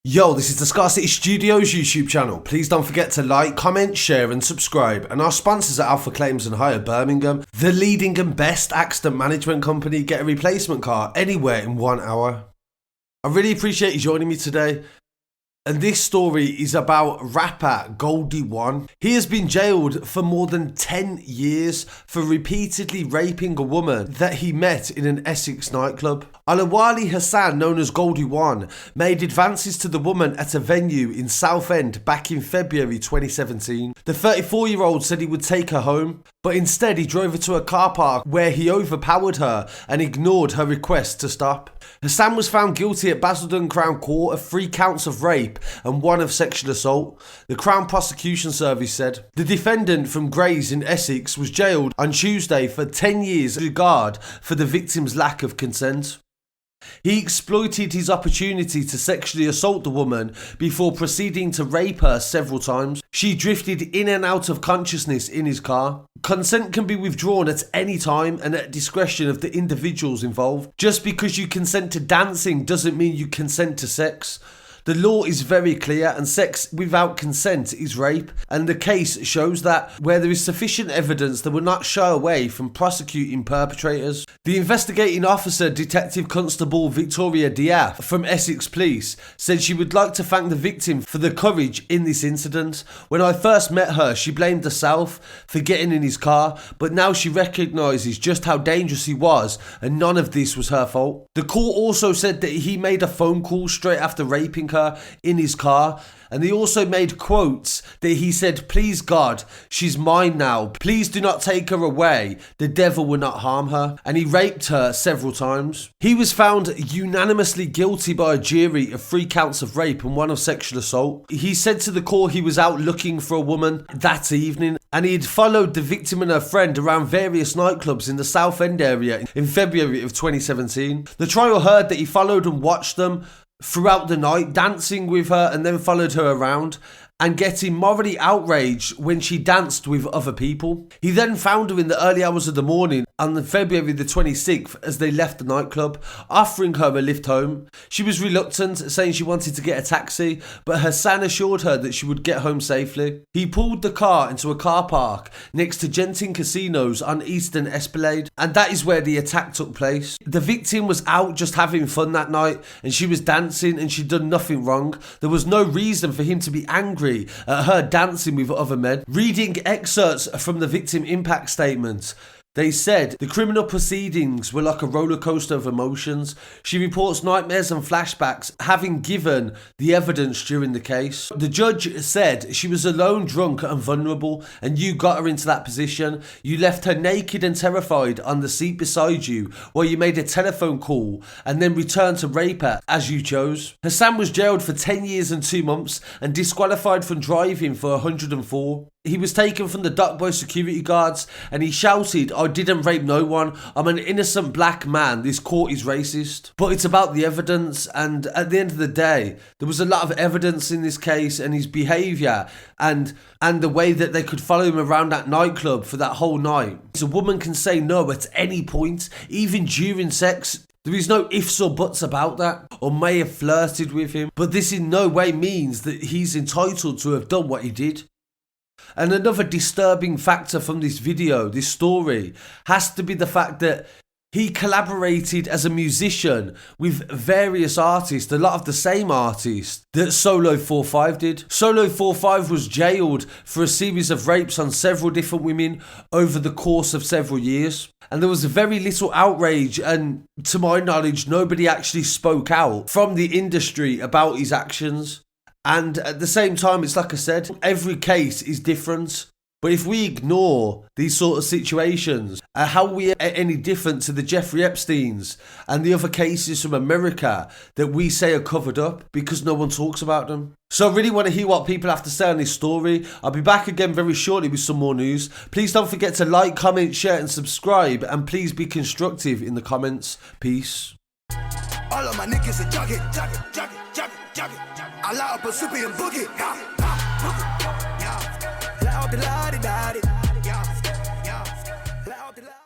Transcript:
Yo, this is the Scarcity Studios YouTube channel. Please don't forget to like, comment, share and subscribe. And our sponsors at Alpha Claims and Hire Birmingham, the leading and best accident management company. Get a replacement car anywhere in 1 hour. I really appreciate you joining me today. And this story is about rapper Goldie. He has been jailed for more than 10 years for repeatedly raping a woman that he met in an Essex nightclub. Olawale Hassan, known as Goldie, made advances to the woman at a venue in Southend back in February 2017. The 34-year-old said he would take her home, but instead he drove her to a car park where he overpowered her and ignored her request to stop. Hassan was found guilty at Basildon Crown Court of 3 counts of rape and 1 of sexual assault, the Crown Prosecution Service said. The defendant from Grays in Essex was jailed on Tuesday for 10 years disregard for the victim's lack of consent. He exploited his opportunity to sexually assault the woman before proceeding to rape her several times. She drifted in and out of consciousness in his car. Consent can be withdrawn at any time and at discretion of the individuals involved. Just because you consent to dancing doesn't mean you consent to sex. The law is very clear, and sex without consent is rape, and the case shows that where there is sufficient evidence, they will not shy away from prosecuting perpetrators. The investigating officer, Detective Constable Victoria Diaf from Essex Police, said she would like to thank the victim for the courage in this incident. When I first met her, she blamed herself for getting in his car, but now she recognises just how dangerous he was, and none of this was her fault. The court also said that he made a phone call straight after raping her in his car, and he also made quotes that he said, "Please God, she's mine now. Please do not take her away. The devil will not harm her." And he raped her several times. He was found unanimously guilty by a jury of 3 counts of rape and 1 of sexual assault. He said to the court he was out looking for a woman that evening, and he had followed the victim and her friend around various nightclubs in the Southend area in February of 2017. The trial heard that he followed and watched them throughout the night, dancing with her and then followed her around and getting morally outraged when she danced with other people. He then found her in the early hours of the morning on February the 26th as they left the nightclub, offering her a lift home. She was reluctant, saying she wanted to get a taxi, but Hassan assured her that she would get home safely. He pulled the car into a car park next to Genting Casinos on Eastern Esplanade, and that is where the attack took place. The victim was out just having fun that night, and she was dancing and she'd done nothing wrong. There was no reason for him to be angry at her dancing with other men. Reading excerpts from the victim impact statement, they said the criminal proceedings were like a roller coaster of emotions. She reports nightmares and flashbacks, having given the evidence during the case. The judge said she was alone, drunk and vulnerable, and you got her into that position. You left her naked and terrified on the seat beside you while you made a telephone call and then returned to rape her as you chose. Hassan was jailed for 10 years and 2 months and disqualified from driving for 104. He was taken from the dock by security guards and he shouted, "I didn't rape no one. I'm an innocent black man. This court is racist." But it's about the evidence, and at the end of the day, there was a lot of evidence in this case, and his behaviour and the way that they could follow him around that nightclub for that whole night. A woman can say no at any point, even during sex. There is no ifs or buts about that, or may have flirted with him, but this in no way means that he's entitled to have done what he did. And another disturbing factor from this video, this story, has to be the fact that he collaborated as a musician with various artists, a lot of the same artists that Solo 45 did. Solo 45 was jailed for a series of rapes on several different women over the course of several years. And there was very little outrage, and to my knowledge, nobody actually spoke out from the industry about his actions. And at the same time, it's like I said, every case is different. But if we ignore these sort of situations, how are we any different to the Jeffrey Epsteins and the other cases from America that we say are covered up because no one talks about them? So I really want to hear what people have to say on this story. I'll be back again very shortly with some more news. Please don't forget to like, comment, share and subscribe. And please be constructive in the comments. Peace. All of my niggas are jogging. I light up a sippy and boogie. Let out the la-di-da-di.